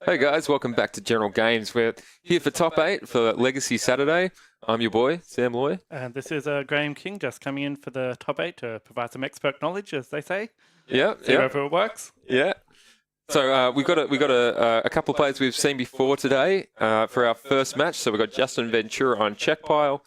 Hey guys, welcome back to General Games. We're here for Top 8 for Legacy Saturday. I'm your boy, Sam Loy. And this is Graham King just coming in for the top 8 to provide some expert knowledge, as they say. Yeah, See whether it works. Yeah. So we've got a couple of players we've seen before today for our first match. So we've got Justin Ventura on check pile,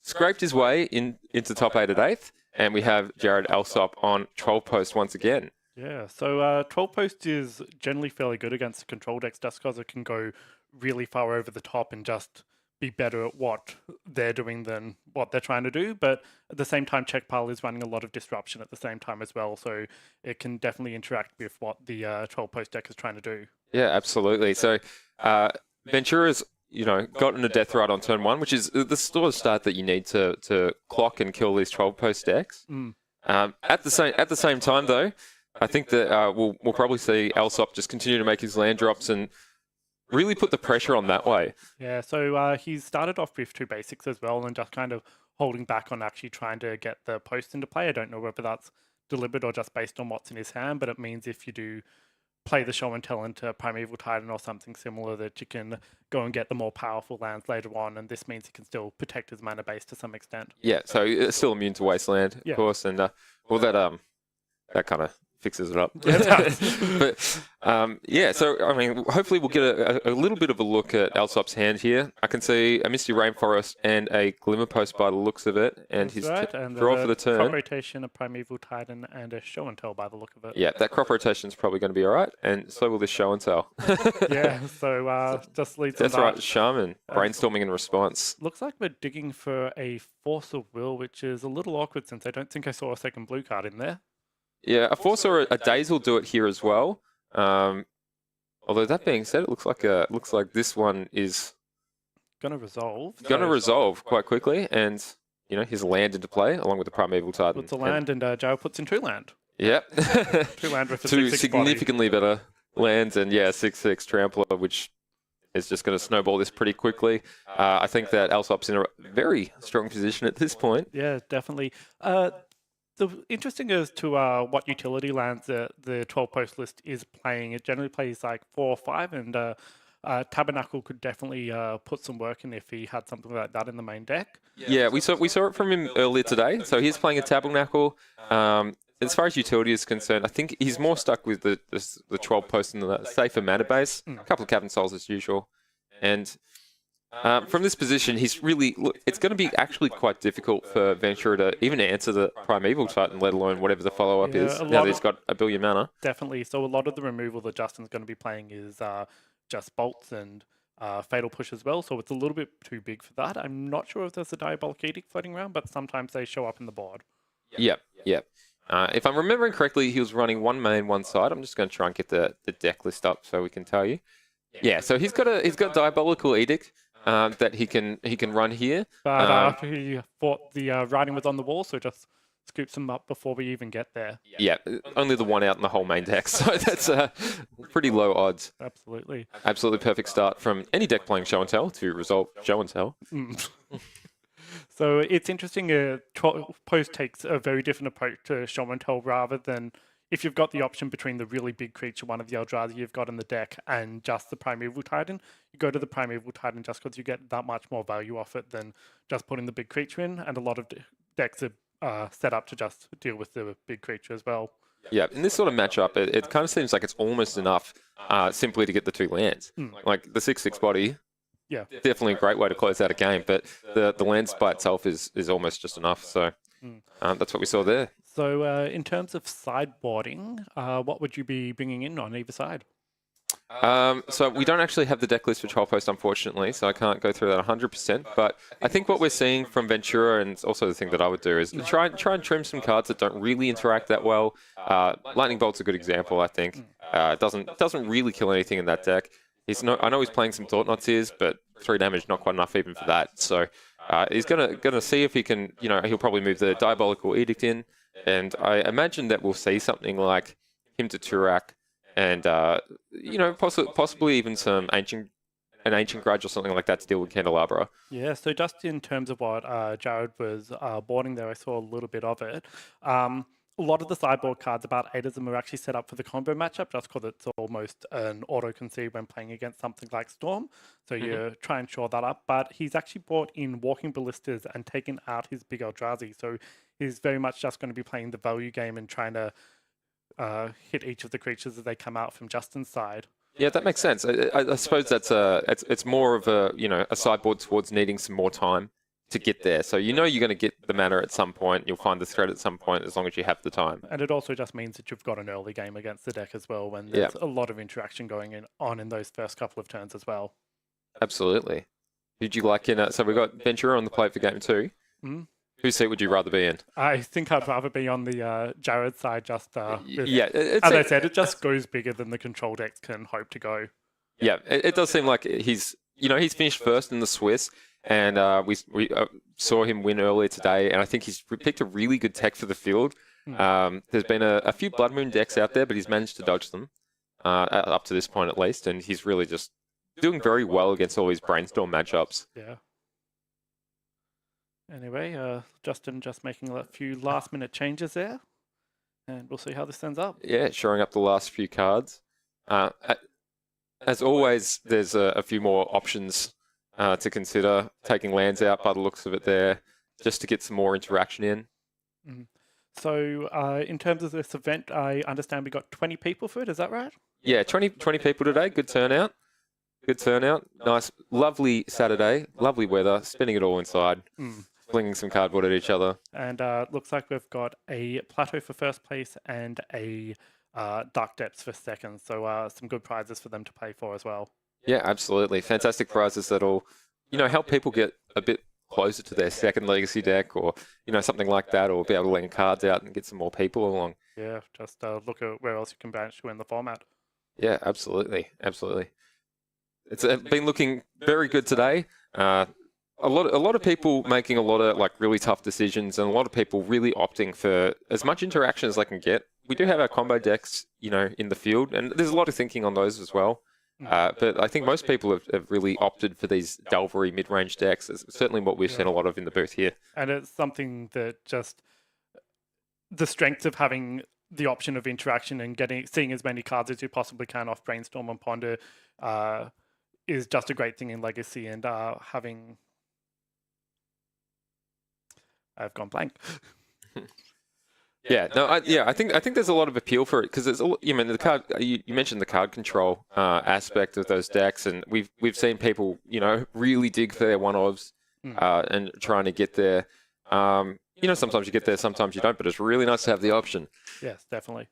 scraped his way into Top 8 at 8th, and we have Jared Alsop on troll post once again. Yeah, so troll post is generally fairly good against the control decks just because it can go really far over the top and just be better at what they're doing than what they're trying to do. But at the same time, check pile is running a lot of disruption at the same time as well, so it can definitely interact with what the troll post deck is trying to do. Yeah, absolutely. So Ventura's gotten a death ride on turn 1, which is the sort of start that you need to clock and kill these troll post decks. At the same time though, I think that we'll probably see Alsop just continue to make his land drops and really put the pressure on that way. Yeah, so he's started off with 2 basics as well and just kind of holding back on actually trying to get the post into play. I don't know whether that's deliberate or just based on what's in his hand, but it means if you do play the show and tell into Primeval Titan or something similar, that you can go and get the more powerful lands later on, and this means he can still protect his mana base to some extent. Yeah, so it's still immune to Wasteland, of course, and well, that kind of fixes it up. But yeah, so I mean, hopefully we'll get a little bit of a look at Alsop's hand here. I can see a Misty Rainforest and a Glimmer Post by the looks of it, and his draw for the turn. Crop rotation, a Primeval Titan, and a show and tell by the look of it. Yeah, that crop rotation is probably going to be all right, and so will this show and tell. Yeah, so just leads on That's right, Shaman, brainstorming in response. Looks like we're digging for a Force of Will, which is a little awkward since I don't think I saw a second blue card in there. Yeah, a Force or a Daze will do it here as well. Although that being said, it looks like this one is gonna resolve. Gonna resolve quite quickly, and his land into play along with the Primeval Titan. Puts a land, and Joe puts in 2 land. Yep. 2 land with a 2 6/6 significantly better lands, and yeah, 6/6 Trampler, which is just going to snowball this pretty quickly. I think that Alsop's in a very strong position at this point. Yeah, definitely. The interesting as to what utility lands the 12 post list is playing. It generally plays like 4 or 5, and Tabernacle could definitely put some work in if he had something like that in the main deck. Yeah, we saw it from him earlier today. So he's playing a Tabernacle. As far as utility is concerned, I think he's more stuck with the 12 post and the safer mana base. A couple of Cavern Souls as usual, and from this position, it's going to be actually quite difficult for Ventura to even answer the Primeval Titan, let alone whatever the follow-up is, now that he's got a billion mana. Definitely. So a lot of the removal that Justin's going to be playing is just bolts and Fatal Push as well, so it's a little bit too big for that. I'm not sure if there's a Diabolic Edict floating around, but sometimes they show up in the board. Yep. If I'm remembering correctly, he was running 1 main, 1 side. I'm just going to try and get the deck list up so we can tell you. Yeah, so he's got Diabolical Edict. That he can run here. But he thought the writing was on the wall, so just scoops him up before we even get there. Yeah, only the 1 out in the whole main deck, so that's pretty low odds. Absolutely. Absolutely perfect start from any deck playing show and tell to resolve show and tell. So it's interesting. Post takes a very different approach to show and tell rather than if you've got the option between the really big creature, one of the Eldrazi you've got in the deck, and just the Primeval Titan, you go to the Primeval Titan just because you get that much more value off it than just putting the big creature in, and a lot of decks are set up to just deal with the big creature as well. Yeah, in this sort of matchup, it kind of seems like it's almost enough simply to get the 2 lands. Like the 6/6 body, yeah, definitely a great way to close out a game, but the lands by itself is almost just enough, so that's what we saw there. So in terms of sideboarding, what would you be bringing in on either side? So we don't actually have the deck list for Troll Post, unfortunately, so I can't go through that 100%. But I think what we're seeing from Ventura, and also the thing that I would do, is try and trim some cards that don't really interact that well. Lightning Bolt's a good example, I think. Doesn't really kill anything in that deck. I know he's playing some Thought Knots here, but 3 damage not quite enough even for that. So he's gonna see if he can. He'll probably move the Diabolical Edict in. And I imagine that we'll see something like him to Turak, and possibly even an ancient grudge or something like that to deal with Candelabra. Yeah, so just in terms of what Jared was boarding there, I saw a little bit of it. a lot of the sideboard cards, about 8 of them are actually set up for the combo matchup, just because it's almost an auto-concede when playing against something like Storm. So you try and shore that up. But he's actually brought in Walking Ballistas and taken out his big Eldrazi. So he's very much just going to be playing the value game and trying to hit each of the creatures as they come out from Justin's side. Yeah, that makes sense. I suppose that's it's more of a a sideboard towards needing some more time to get there. So you're going to get the mana at some point. You'll find the thread at some point as long as you have the time. And it also just means that you've got an early game against the deck as well, when there's a lot of interaction going on in those first couple of turns as well. Absolutely. Did you like so we've got Ventura on the plate for game 2. Whose seat would you rather be in? I think I'd rather be on the Jared side. Just as I said, it just goes bigger than the control decks can hope to go. Yeah, it does seem like he's finished first in the Swiss, and we saw him win earlier today, and I think he's picked a really good tech for the field. There's been a few Blood Moon decks out there, but he's managed to dodge them up to this point at least, and he's really just doing very well against all his Brainstorm matchups. Yeah. Anyway, Justin just making a few last-minute changes there, and we'll see how this ends up. Yeah, showing up the last few cards. As always, there's a few more options to consider. Taking lands out by the looks of it there, just to get some more interaction in. So, in terms of this event, I understand we got 20 people for it, is that right? Yeah, 20 people today. Good turnout. Good turnout. Nice, lovely Saturday. Lovely weather. Spending it all inside. Flinging some cardboard at each other. And looks like we've got a Plateau for first place and a Dark Depths for second. So some good prizes for them to play for as well. Yeah, absolutely. Fantastic prizes that'll, help people get a bit closer to their second Legacy deck, or, something like that, or be able to lend cards out and get some more people along. Yeah, just look at where else you can branch to in the format. Yeah, absolutely. Absolutely. It's been looking very good today. A lot of people making a lot of really tough decisions, and a lot of people really opting for as much interaction as they can get. We do have our combo decks, in the field, and there's a lot of thinking on those as well. But I think most people have really opted for these Delvery mid-range decks. It's certainly what we've seen a lot of in the booth here. And it's something that just the strength of having the option of interaction and seeing as many cards as you possibly can off Brainstorm and Ponder is just a great thing in Legacy, and having... I've gone blank. I think there's a lot of appeal for it, because it's the card. You mentioned the card control aspect of those decks, and we've seen people really dig for their one-ofs and trying to get there. Sometimes you get there, sometimes you don't, but it's really nice to have the option. Yes, definitely.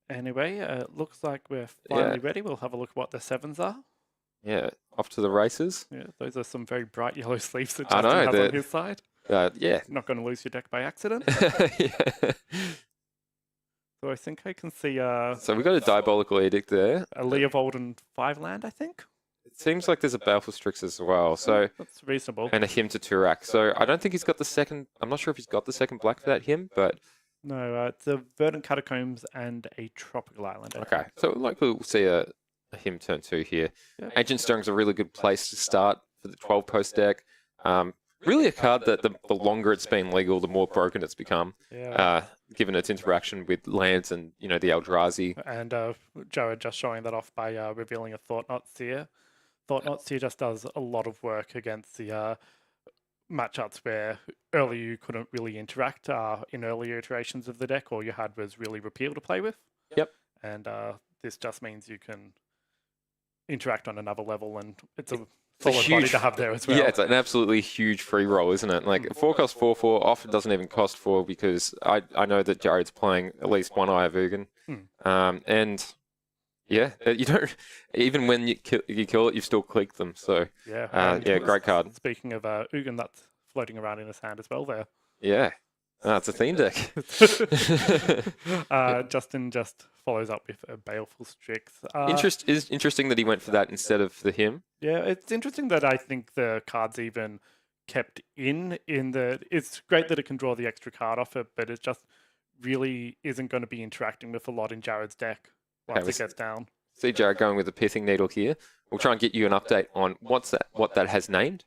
Anyway, it looks like we're finally ready. We'll have a look at what the 7s are. Yeah, off to the races. Yeah, those are some very bright yellow sleeves that Justin has on his side. Not going to lose your deck by accident. So I think I can see... so we've got a Diabolical Edict there. A Leovold and 5-land, I think. It seems like there's a Baleful Strix as well. So that's reasonable. And a Hymn to Turak. So I don't think he's got the second... I'm not sure if he's got the second black for that Hymn, but... No, it's a Verdant Catacombs and a Tropical Island. Okay, so likely we'll see a Hymn turn 2 here. Yep. Ancient Stirring's a really good place to start for the 12-post deck. Really a card that the longer it's been legal, the more broken it's become, given its interaction with lands and, the Eldrazi. And Jared just showing that off by revealing a Thought Not Seer. Thought Not Seer just does a lot of work against the matchups where earlier you couldn't really interact in earlier iterations of the deck. All you had was really Repeal to play with. Yep. And this just means you can interact on another level, and it's a solid body to have there as well. Yeah, it's an absolutely huge free roll, isn't it? Like 4 cost 4/4 often doesn't even cost 4, because I know that Jared's playing at least one Eye of Ugin. And yeah, you don't, even when you kill it, you still click them. So great card. Speaking of Ugin, that's floating around in his hand as well there. Yeah. It's a theme deck. Justin just follows up with a Baleful Strix. Is interesting that he went for that instead of the Hymn. Yeah, it's interesting that I think the card's even kept in the... It's great that it can draw the extra card off it, but it just really isn't going to be interacting with a lot in Jared's deck once it gets down. See Jared going with the Pithing Needle here. We'll try and get you an update on what that has named.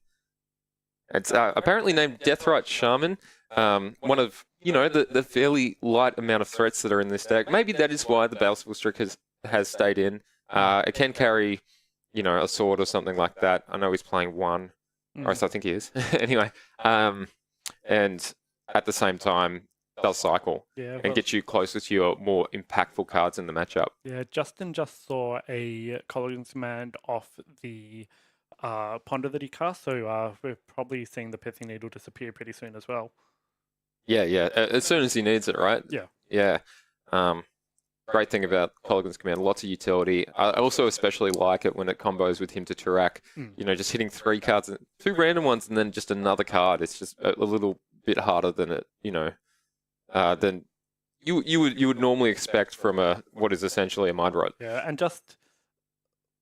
It's apparently named Deathrite Shaman. One of you know, the fairly light amount of threats that are in this deck. Maybe that is why the Baleful Strike has stayed in. It can carry, you know, a sword or something like that. I know he's playing one, or else I think he is. Anyway, and at the same time, does cycle and get you closer to your more impactful cards in the matchup. Yeah, Justin just saw a Colligan's Command off the Ponder that he cast, so we're probably seeing the Pithing Needle disappear pretty soon as well. Yeah, as soon as he needs it, right? Yeah. Great thing about Colligan's Command, lots of utility. I also especially like it when it combos with him to Turak. You know, just hitting 3 cards, 2 random ones, and then just another card. It's just a little bit harder than it, you know, than you would normally expect from what is essentially a Mind Rot. Yeah, and just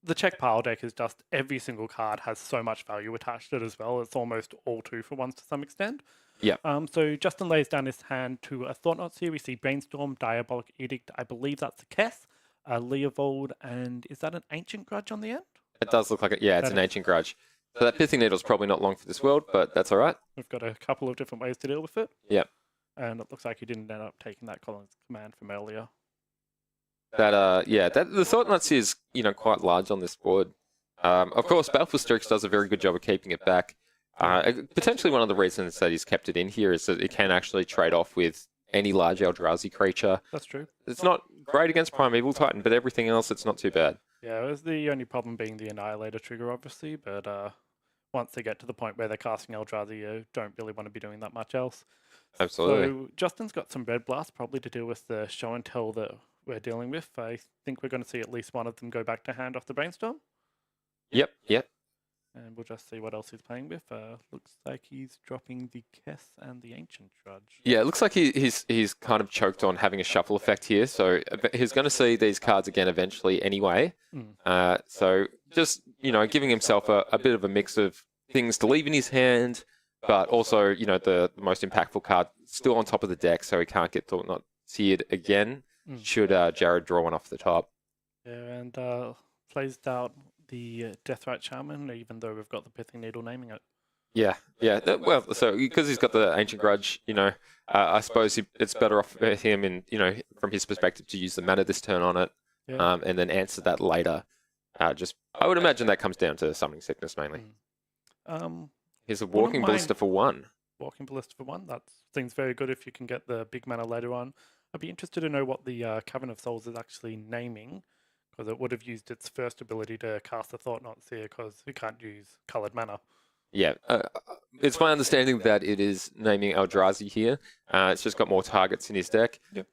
the check pile deck is just every single card has so much value attached to it as well. It's almost all 2-for-1s to some extent. Yeah. So Justin lays down his hand to a Thought-Knots here. We see Brainstorm, Diabolic Edict. I believe that's a Keth, Leovold, and is that an Ancient Grudge on the end? It does look like it. Yeah, it's an Ancient Grudge. So that Pithing Needle's probably not long for this world, but that's all right. We've got a couple of different ways to deal with it. Yeah. And it looks like he didn't end up taking that Colligan's Command from earlier. The Thought-Knots is, you know, quite large on this board. Of course, Baleful Strix does a very good job of keeping it back. Potentially one of the reasons that he's kept it in here is that it can actually trade off with any large Eldrazi creature. That's true. It's not great against Primeval Titan, but everything else, it's not too bad. Yeah, it was the only problem being the Annihilator trigger, obviously, but once they get to the point where they're casting Eldrazi, you don't really want to be doing that much else. Absolutely. So Justin's got some Red Blast, probably to deal with the show and tell that we're dealing with. I think we're going to see at least one of them go back to hand off the Brainstorm. Yep. And we'll just see what else he's playing with. Looks like he's dropping the Keth and the Ancient Grudge. Yeah, it looks like he's kind of choked on having a shuffle effect here, so he's going to see these cards again eventually anyway. So just, you know, giving himself a bit of a mix of things to leave in his hand, but also, you know, the most impactful card still on top of the deck, so he can't get not seared again. Should Jared draw one off the top. Yeah, and plays out the Deathrite Shaman, even though we've got the Pithing Needle naming it. Yeah. Well, so because he's got the Ancient Grudge, you know, I suppose it's better off for him, in, you know, from his perspective, to use the mana this turn on it, and then answer that later. I would imagine that comes down to Summoning Sickness mainly. Here's a Walking Ballista for 1. Walking Ballista for 1. That seems very good if you can get the big mana later on. I'd be interested to know what the Cavern of Souls is actually naming, because it would have used its first ability to cast the Thought-Knots here, because it can't use coloured mana. Yeah, it's my understanding that it is naming Eldrazi here. It's just got more targets in his deck. Yep.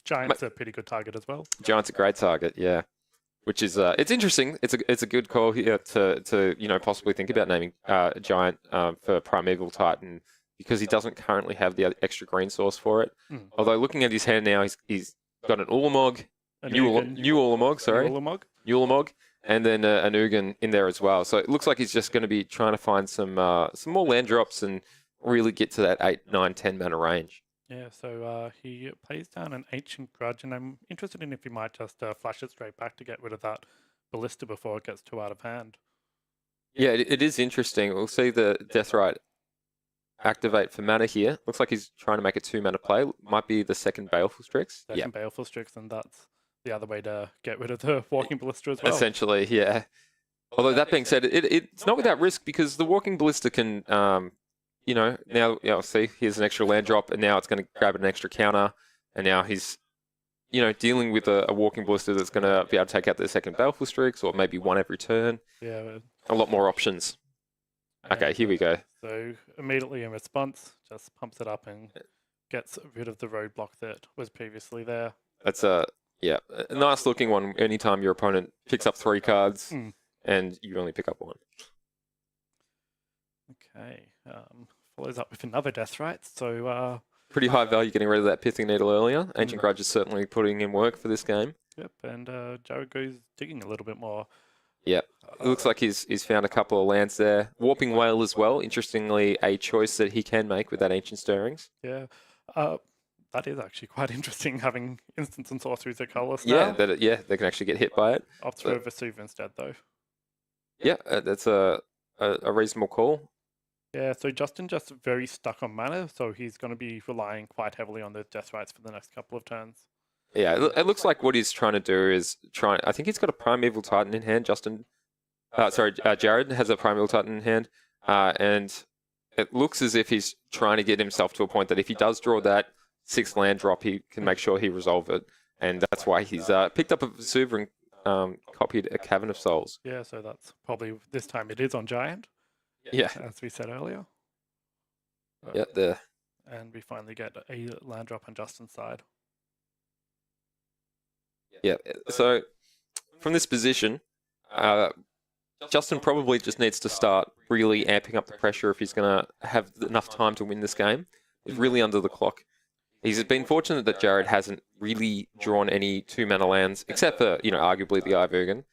Giant's a pretty good target as well. Giant's a great target, yeah. Which is it's interesting. It's a good call here to you know, possibly think about naming Giant for Primeval Titan, because he doesn't currently have the extra green source for it. Although looking at his hand now, he's got an Ulamog, new Ulamog, and then an Ugin in there as well. So it looks like he's just going to be trying to find some more land drops and really get to that 8, 9, 10 mana range. Yeah, so he plays down an Ancient Grudge, and I'm interested in if he might just flash it straight back to get rid of that Ballista before it gets too out of hand. Yeah, it is interesting. We'll see the Deathrite activate for mana here. Looks like he's trying to make a 2-mana play. Might be the second Baleful Strix. Baleful Strix, and that's the other way to get rid of the Walking Ballista as well. Essentially, yeah. Although that being said, it's not without risk, because the Walking Ballista can, you know, now, see, here's an extra land drop, and now it's going to grab an extra counter, and now he's, you know, dealing with a Walking Ballista that's going to be able to take out the second Baleful Strix, or maybe one every turn. Yeah. A lot more options. Okay, here we go. So immediately in response, just pumps it up and gets rid of the roadblock that was previously there. That's a nice looking one. Anytime your opponent picks up 3 cards and you only pick up 1. Okay, follows up with another Deathrite. So pretty high value getting rid of that Pithing Needle earlier. Ancient Grudge is certainly putting in work for this game. Yep, and Jared goes digging a little bit more. Yep. It looks like he's found a couple of lands there. Warping Whale as well. Interestingly, a choice that he can make with that Ancient Stirrings. Yeah. That is actually quite interesting, having instants and sorceries that colorless now. They can actually get hit by it. Opts for Vesuve instead, though. Yeah, that's a reasonable call. Yeah, so Justin just very stuck on mana, so he's going to be relying quite heavily on those death rights for the next couple of turns. Yeah, it looks like what he's trying to do is try. I think he's got a Primeval Titan in hand. Jared has a Primeval Titan in hand, and it looks as if he's trying to get himself to a point that if he does draw that 6 land drop, he can make sure he resolve it, and that's why he's picked up a Vesuva and copied a Cavern of Souls. Yeah, so that's probably this time it is on Giant, Yeah, as we said earlier. yeah, there. And we finally get a land drop on Justin's side. Yeah, so from this position, Justin probably just needs to start really amping up the pressure if he's going to have enough time to win this game. He's really under the clock. He's been fortunate that Jared hasn't really drawn any 2-mana lands, except for, arguably the Ivergan.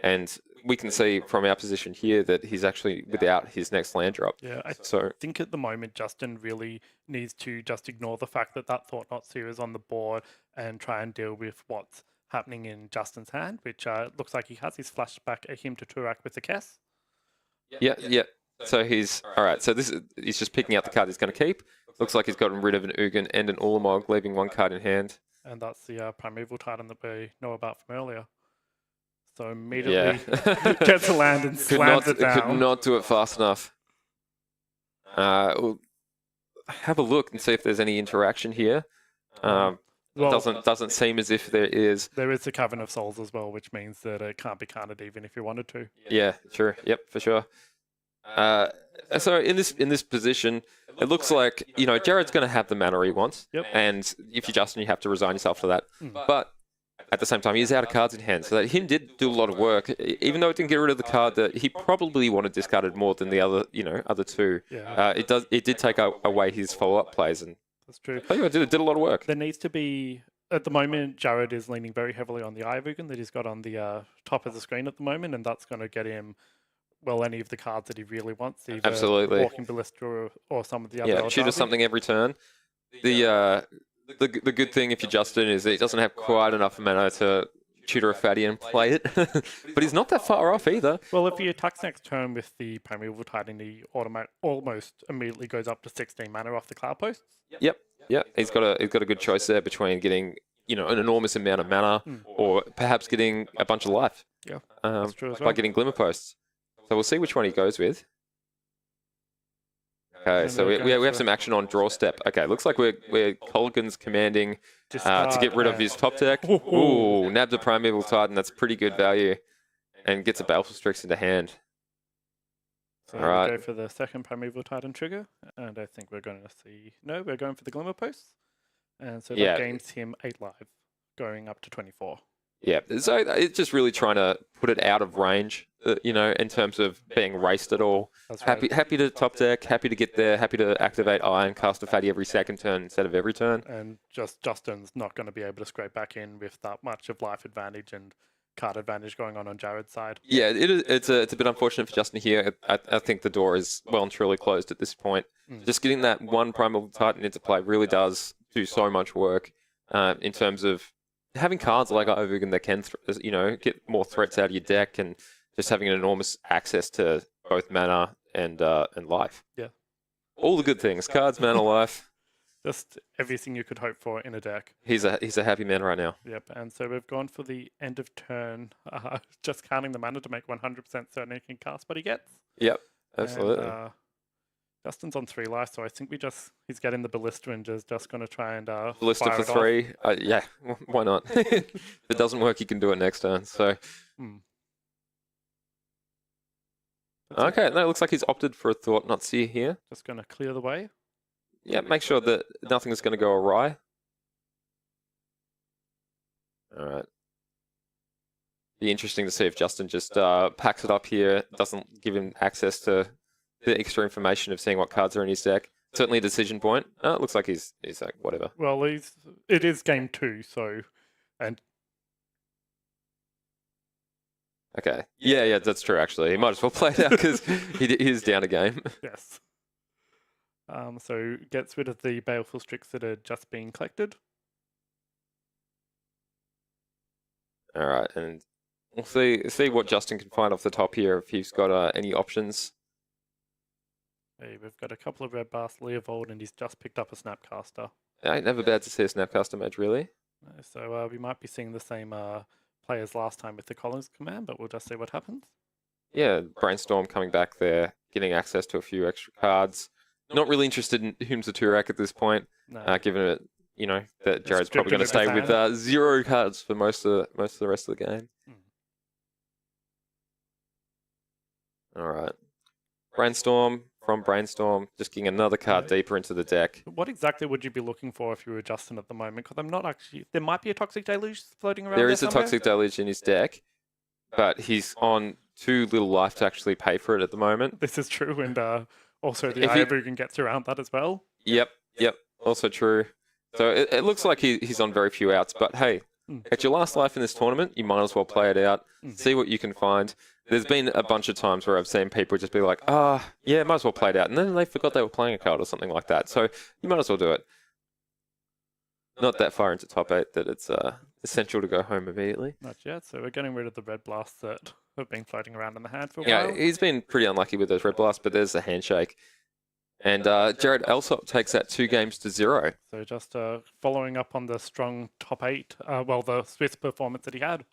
And we can see from our position here that he's actually without his next land drop. Yeah, I So think at the moment Justin really needs to just ignore the fact that that Thought Knot Seer is on the board and try and deal with what's happening in Justin's hand, which looks like he has his flashback a him to Turak with the Kess. yeah. So he's all right. So he's just picking out the card he's going to keep. Looks like he's gotten rid of an Ugin and an Ulamog, leaving 1 card in hand. And that's the Primeval Titan that we know about from earlier. So immediately gets a land and slams it down. Could not do it fast enough. We'll have a look and see if there's any interaction here. Well, doesn't seem as if there is. There is the Cavern of Souls as well, which means that it can't be counted even if you wanted to. Yeah, sure. Yep, for sure. So in this position, it looks like Jared's going to have the mana he wants, and if you're Justin, you have to resign yourself to that. But at the same time, he's out of cards in hand, so that him did do a lot of work, even though it didn't get rid of the card that he probably wanted discarded more than the other two. Yeah. It did take away his follow-up plays, and that's true. It did a lot of work. There needs to be, at the moment, Jared is leaning very heavily on the Ivergan that he's got on the top of the screen at the moment, and that's going to get him, well, any of the cards that he really wants, either Absolutely. Walking Ballista or some of the other. Yeah, shoot us something every turn. The good thing if you're Justin is that he doesn't have quite enough mana to tutor a fatty and play it, but he's not that far off either. Well, if he attacks next turn with the Primeval Titan, he almost immediately goes up to 16 mana off the cloud posts. Yep. He's got a good choice there between getting an enormous amount of mana or perhaps getting a bunch of life. Yeah, that's true as well. By getting Glimmer Posts. So we'll see which one he goes with. Okay, so we have some action on draw step. Okay, looks like we're Colgan's commanding to get rid of his top deck. Ooh, nabs a Primeval Titan. That's pretty good value, and gets a Baleful Strix into hand. So we'll go for the second Primeval Titan trigger, and I think we're going to see. No, we're going for the Glimmer Posts, and so that gains him 8 life, going up to 24. Yeah, so it's just really trying to put it out of range, in terms of being raced at all. That's happy to top deck, happy to get there, happy to activate Eye and cast a fatty every second turn instead of every turn. And just Justin's not going to be able to scrape back in with that much of life advantage and card advantage going on Jared's side. Yeah, it's a bit unfortunate for Justin here. I think the door is well and truly closed at this point. Just getting that one Primal Titan into play really does do so much work in terms of having cards like Ivergan that can, get more threats out of your deck, and just having an enormous access to both mana and life. Yeah, all the good things: cards, mana, life. Just everything you could hope for in a deck. He's a happy man right now. Yep, and so we've gone for the end of turn, just counting the mana to make 100% certain he can cast what he gets. Yep, absolutely. And, Justin's on 3 life, so I think he's getting the Ballista and just going to try and Ballista for 3. Yeah, why not? If it doesn't work, you can do it next turn. So. Okay, no, it looks like he's opted for a Thought Knot Seer here. Just going to clear the way. Yeah, make sure that nothing's going to go awry. All right. Be interesting to see if Justin just packs it up here, doesn't give him access to the extra information of seeing what cards are in his deck. Certainly a decision point. It looks like he's like, whatever. Well, it is game 2, so... and. Okay. Yeah, that's true, actually. He might as well play it out because he is down a game. Yes. So gets rid of the Baleful Strix that are just being collected. All right, and we'll see what Justin can find off the top here if he's got any options. Hey, we've got a couple of red bars, Leovold, and he's just picked up a Snapcaster. I ain't never bad to see a Snapcaster mage, really. So we might be seeing the same play as last time with the Collins command, but we'll just see what happens. Yeah, Brainstorm coming back there, getting access to a few extra cards. Not really interested in Humes Turak at this point, No. given it, that Jared's stripped probably going to him stay of his with 0 cards for most of the rest of the game. All right. Brainstorm from Brainstorm, just getting another card deeper into the deck. What exactly would you be looking for if you were Justin at the moment? Because I'm not actually... There might be a Toxic Deluge floating around There there is a somewhere. Toxic Deluge in his deck, but he's on too little life to actually pay for it at the moment. This is true, and also the If he- Ayabugan gets around that as well. Yep, also true. So it looks like he's on very few outs, but hey, at your last life in this tournament, you might as well play it out, see what you can find. There's been a bunch of times where I've seen people just be like, yeah, might as well play it out. And then they forgot they were playing a card or something like that. So you might as well do it. Not that far into top 8 that it's essential to go home immediately. Not yet, so we're getting rid of the red blasts that have been floating around in the hand for a Yeah, while. he's been pretty unlucky with those red blasts, but there's the handshake. And Jared Elsop takes that 2 games to 0. So just following up on the strong top 8, the Swiss performance that he had.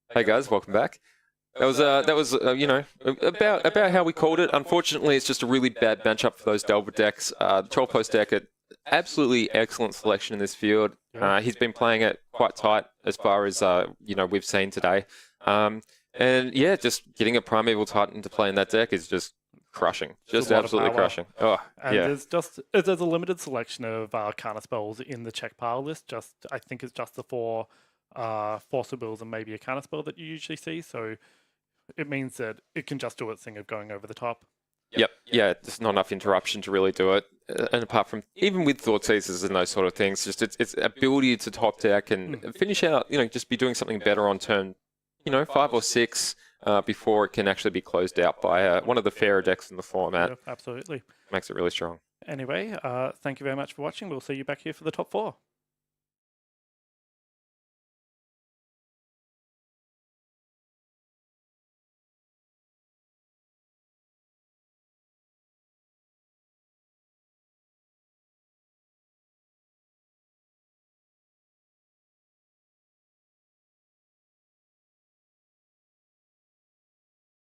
Hey guys, welcome back. That was about how we called it. Unfortunately, it's just a really bad matchup for those Delver decks. The Troll Post deck, absolutely excellent selection in this field. He's been playing it quite tight as far as we've seen today. And yeah, just getting a Primeval Titan to play in that deck is just crushing, just absolutely crushing. Oh, and yeah. there's a limited selection of counter spells in the check pile list. I think it's just the 4 Force Wills and maybe a counter spell that you usually see. So it means that it can just do its thing of going over the top. Yep. Yeah, there's not enough interruption to really do it. And apart from, even with Thought Seizers and those sort of things, just its ability to top deck and finish out, just be doing something better on turn, 5 or 6 before it can actually be closed out by one of the fairer decks in the format. Yeah, absolutely. Makes it really strong. Anyway, thank you very much for watching. We'll see you back here for the top 4.